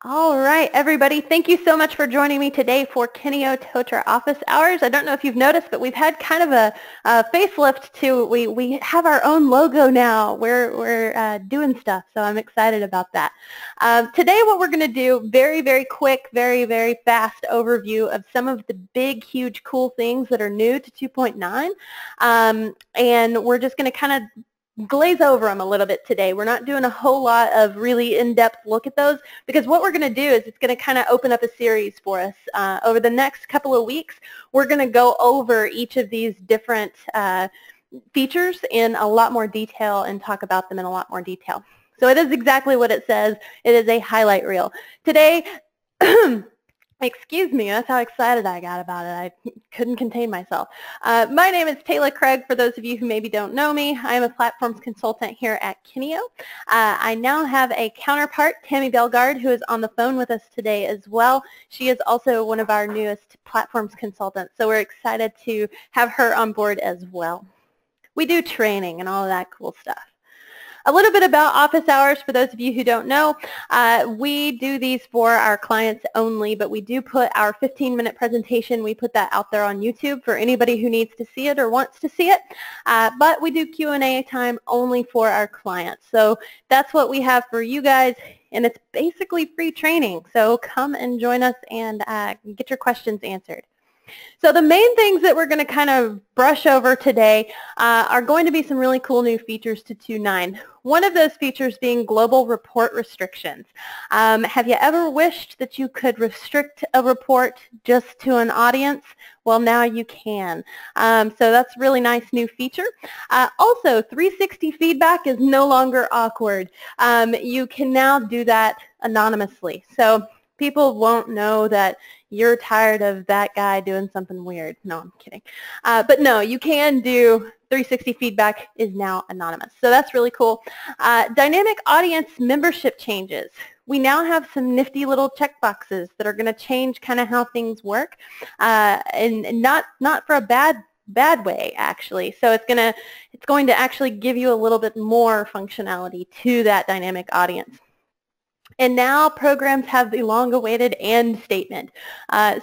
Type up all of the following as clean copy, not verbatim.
All right, everybody, thank you so much for joining me today for Kineo Totara office hours. I don't know if you've noticed, but we've had kind of a facelift too. We have our own logo now. We're doing stuff, so I'm excited about that. Today what we're going to do, very quick, very fast overview of some of the big, huge, cool things that are new to 2.9. And we're just going to kind of glaze over them a little bit today. We're not doing a whole lot of really in-depth look at those because what we're going to do is it's going to kind of open up a series for us. Over the next couple of weeks, we're going to go over each of these different features in a lot more detail and talk about them in a lot more detail. So it is exactly what it says. It is a highlight reel. Today, excuse me, that's how excited I got about it. I couldn't contain myself. My name is Taylor Craig, for those of you who maybe don't know me. I am a platforms consultant here at Kineo. I now have a counterpart, Tammy Belgard, who is on the phone with us today as well. She is also one of our newest platforms consultants, so we're excited to have her on board as well. We do training and all of that cool stuff. A little bit about office hours for those of you who don't know. We do these for our clients only, but we do put our 15-minute presentation, we put that out there on YouTube for anybody who needs to see it or wants to see it. But we do Q&A time only for our clients. So that's what we have for you guys, and it's basically free training. So come and join us and get your questions answered. So the main things that we're going to kind of brush over today are going to be some really cool new features to 2.9. One of those features being global report restrictions. Have you ever wished that you could restrict a report just to an audience? Well, now you can. So that's a really nice new feature. Also, 360 feedback is no longer awkward. You can now do that anonymously. So people won't know that you're tired of that guy doing something weird. No, I'm kidding. But no, you can do 360 feedback is now anonymous. So that's really cool. Dynamic audience membership changes. We now have some nifty little checkboxes that are going to change kind of how things work, and not for a bad way, actually. So it's going to actually give you a little bit more functionality to that dynamic audience. And now programs have the long-awaited AND statement.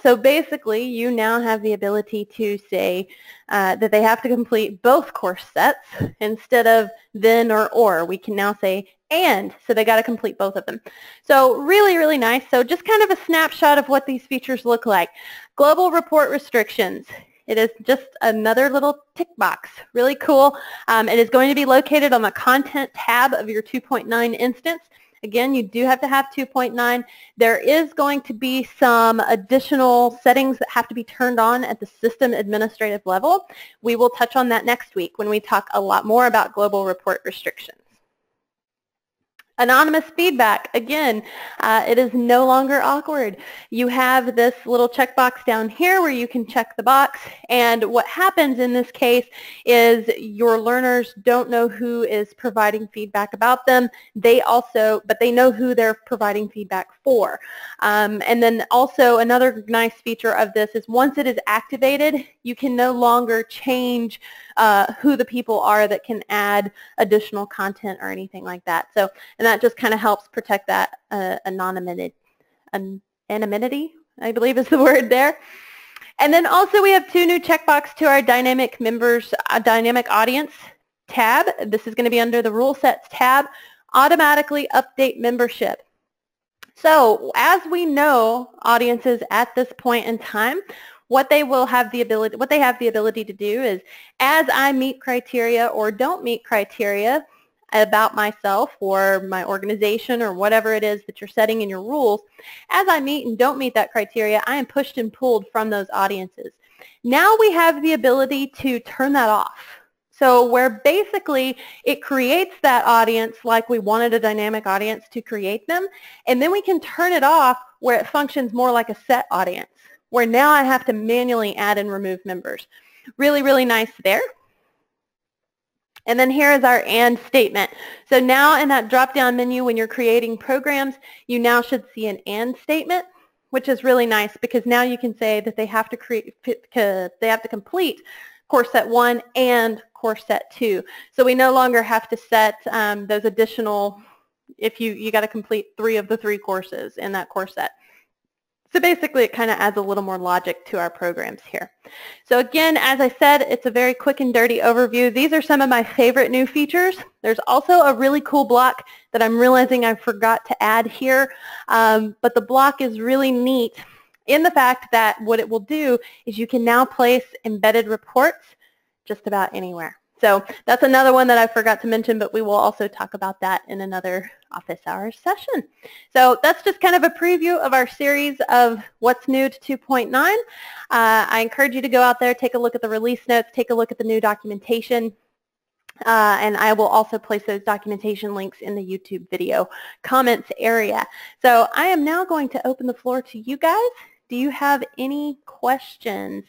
So basically, you now have the ability to say that they have to complete both course sets instead of then or. We can now say and, so they got to complete both of them. So really nice. So just kind of a snapshot of what these features look like. Global report restrictions. It is just another little tick box. Really cool. It is going to be located on the Content tab of your 2.9 instance. Again, you do have to have 2.9. There is going to be some additional settings that have to be turned on at the system administrative level. We will touch on that next week when we talk a lot more about global report restrictions. Anonymous feedback, again, it is no longer awkward. You have this little checkbox down here where you can check the box, and what happens in this case is your learners don't know who is providing feedback about them. But they know who they're providing feedback for. And then also another nice feature of this is once it is activated, you can no longer change who the people are that can add additional content or anything like that. So, and that just kind of helps protect that anonymity, I believe is the word there. And then also we have two new checkboxes to our dynamic members, dynamic audience tab. This is going to be under the rule sets tab. Automatically update membership. So as we know, audiences at this point in time, what they have the ability to do is, as I meet criteria or don't meet criteria about myself or my organization or whatever it is that you're setting in your rules, as I meet and don't meet that criteria, I am pushed and pulled from those audiences. Now we have the ability to turn that off. So where basically it creates that audience like we wanted a dynamic audience to create them, and then we can turn it off where it functions more like a set audience, where now I have to manually add and remove members. Really nice there. And then here is our and statement. So now in that drop-down menu when you're creating programs, you now should see an and statement, which is really nice because now you can say that they have to complete course set 1 and course set 2. So we no longer have to set those additional if you got to complete 3 of the 3 courses in that course set. So basically, it kind of adds a little more logic to our programs here. So again, as I said, it's a very quick and dirty overview. These are some of my favorite new features. There's also a really cool block that I'm realizing I forgot to add here, but the block is really neat in the fact that what it will do is you can now place embedded reports just about anywhere. So that's another one that I forgot to mention, but we will also talk about that in another office hours session. So that's just kind of a preview of our series of what's new to 2.9. I encourage you to go out there, take a look at the release notes, take a look at the new documentation, and I will also place those documentation links in the YouTube video comments area. So I am now going to open the floor to you guys. Do you have any questions?